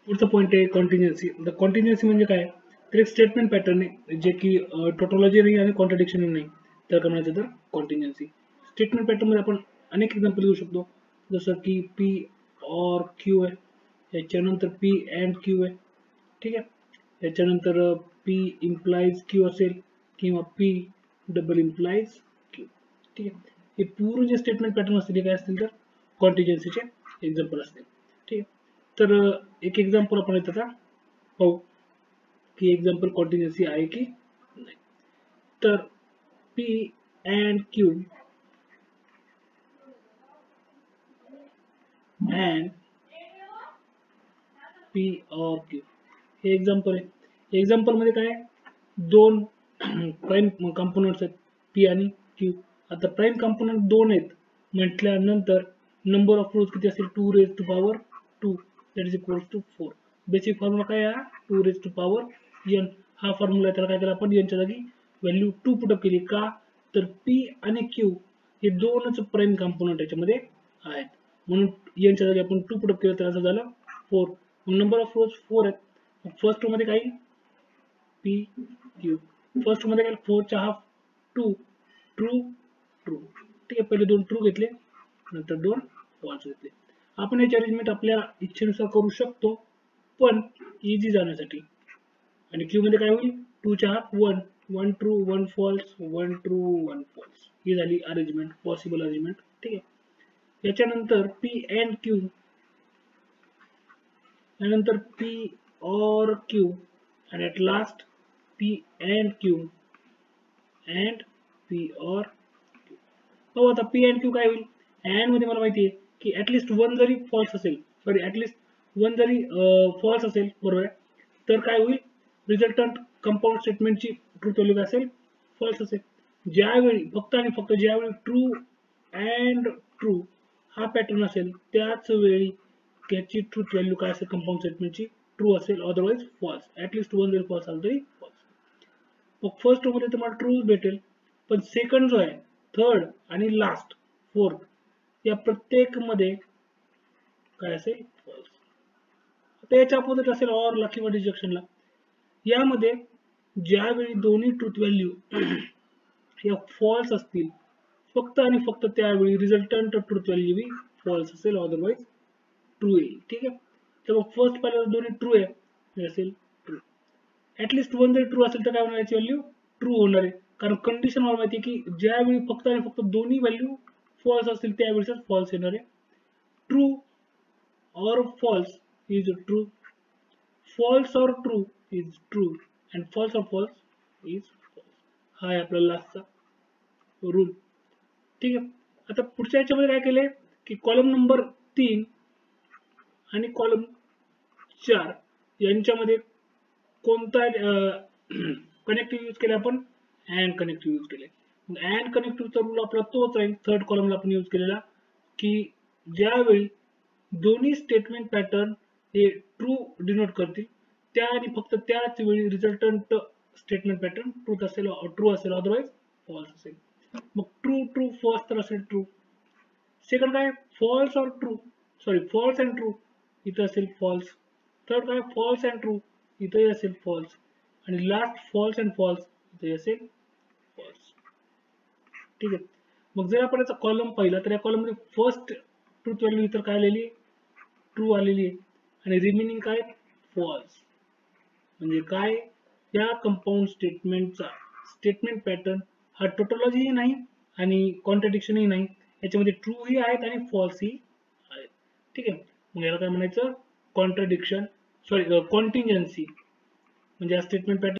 पुढचा पॉईंट आहे कॉन्टिन्युएन्सी. द कॉन्टिन्युएन्सी म्हणजे काय, तर एक स्टेटमेंट पॅटर्न आहे जे की टोटोलॉजी नाही आणि कॉन्ट्रडिक्शन नाही, तर काय म्हणायचं तर कॉन्टिन्युएन्सी. स्टेटमेंट पॅटर्न मध्ये आपण अनेक एक्झाम्पल घेऊ शकतो, जसं की पी और क्यू आहे, याच्यानंतर पी अँड क्यू आहे, ठीक आहे, याच्यानंतर पी इम्प्लाइज क्यू असेल किंवा पी डबल इम्प्लाइज क्यू, ठीक आहे. हे पूर्ण जे स्टेटमेंट पॅटर्न असतील हे काय असतील तर कॉन्टिन्युएन्सीचे एक्झाम्पल असतील, ठीक आहे. तर एक एक्झाम्पल आपण त्याचा पाहू की एक्झाम्पल कॉन्टिन्युएन्सी आहे की नाही. तर P and Q and P और क्यू हे एक्झाम्पल आहे. एक्झाम्पल मध्ये काय, दोन प्राइम कंपोनंट्स आहेत पी आणि क्यू. आता प्राइम कंपोनंट दोन आहेत म्हटल्यानंतर नंबर ऑफ रोज किती असेल, 2 raised to power 2 that is equals to 4. Basic formula काय आहे, 2 raised to power n हा फॉर्म्युला आहे. त्याला काय केलं आपण, n च्या जागी व्हॅल्यू 2 पुटअप केली. का, तर पी आणि क्यू हे दोनच प्राइम कंपोनंट याच्यामध्ये आहेत, म्हणून n च्या जागी आपण 2 पुटअप केलं तर असं झालं 4. नंबर ऑफ रोज 4 आहेत. फर्स्ट रो मध्ये काही पी क्यू, फर्स्ट रो मध्ये काय 4 चा हाफ 2 ट्रू ट्रू, ठीक आहे. पहिले दोन ट्रू घेतले, नंतर दोन फॉल्स घेतले. आपण याची अरेंजमेंट आपल्या इच्छेनुसार करू शकतो, पण इझी जाण्यासाठी. आणि क्यू मध्ये काय होईल, 2 चा half 1 1 true 1 false 1 true 1 false, ही झाली अरेंजमेंट, पॉसिबल अरेंजमेंट, ठीक आहे. याच्यानंतर पी अँड क्यू, यानंतर पी और Q, and at last P and Q and P or Q. हो, आता P and Q काय होईल, and मध्ये मला माहिती आहे की ऍटलिस्ट वन जरी फॉल्स असेल, सॉरी ऍटलिस्ट वन जरी फॉल्स असेल, बरोबर आहे, तर काय होईल, रिझल्टंट कंपाऊंड स्टेटमेंटची ट्रूथ व्हॅल्यू काय असेल, फॉल्स असेल. ज्यावेळी फक्त आणि फक्त ज्यावेळी ट्रू अँड ट्रू हा पॅटर्न असेल त्याच वेळी त्याची ट्रूथ व्हॅल्यू काय असेल, कंपाऊंड स्टेटमेंटची ट्रू असेल, अदरवाइज फॉल्स. ऍटलिस्ट वन जरी फॉल्स आलं तरी फॉल्स. मग फर्स्ट रो मध्ये तुम्हाला ट्रू भेटेल, पण सेकंड जो आहे, थर्ड आणि लास्ट फोर्थ, या प्रत्येक मध्ये काय असेल, फॉल्स. आता याच्या अपोजिट असेल ऑर ला किंवा रिजेक्शनला. यामध्ये ज्यावेळी दोन्ही ट्रूथ व्हॅल्यू या फॉल्स असतील, फक्त आणि फक्त त्यावेळी रिझल्टंट ट्रूथ व्हॅल्यू बी फॉल्स असेल, अदरवाइज ट्रू येईल, ठीक आहे. तर फर्स्ट पाहिलं दोन्ही ट्रू आहे, हे असेल ट्रू. ऍटलिस्ट वन जरी ट्रू असेल तर काय होणार, याची व्हॅल्यू ट्रू होणार आहे, कारण कंडिशन मला माहिती आहे की ज्यावेळी फक्त आणि फक्त दोन्ही व्हॅल्यू फॉल्स असतील त्यावेळीच फॉल्स येणार आहे. ट्रू और फॉल्स इज ट्रू, फॉल्स और true is true, and false और फॉल्स इज फॉल्स. हा आहे आपला लास्टचा रूल, ठीक आहे. आता पुढच्या याच्यामध्ये काय केले की कॉलम नंबर 3 आणि कॉलम 4 यांच्यामध्ये कोणता कनेक्टिव्ह यूज केले आपण, अँड कनेक्टिव्ह यूज केले. अँड कनेक्टिव्हचा रूल आपला तोच राहील, थर्ड कॉलमला आपण यूज केलेला, की ज्यावेळी दोन्ही स्टेटमेंट पॅटर्न हे ट्रू डिनोट करतील त्या आणि फक्त त्याच वेळी रिझल्टंट स्टेटमेंट पॅटर्न ट्रूथ असेल, ट्रू असेल, अदरवाइज फॉल्स असेल. मग ट्रू ट्रू फर्स्ट तर असेल ट्रू, सेकंड काय फॉल्स और true, sorry false and true, इथं असेल फॉल्स. थर्ड काय फॉल्स अँड ट्रू, इथंही असेल फॉल्स. आणि लास्ट फॉल्स अँड फॉल्स, इथे असेल फॉल्स, ठीक आहे. मग जर आपण याचा कॉलम पाहिला तर या कॉलम मध्ये फर्स्ट ट्रूथ व्हॅल्यू इतर काय आलेली आहे, ट्रू आलेली आहे, आणि रिमेनिंग काय फॉल्स. म्हणजे काय, या कंपाऊंड स्टेटमेंटचा स्टेटमेंट पॅटर्न हा टोटोलॉजी नाही आणि कॉन्ट्रडिक्शनही नाही, याच्यामध्ये ट्रू ही आहेत आणि फॉल्स ही आहेत, ठीक आहे. मग याला काय म्हणायचं, कॉन्ट्रडिक्शन, सॉरी कॉन्टिन्युएन्सी, म्हणजे हा स्टेटमेंट पॅटर्न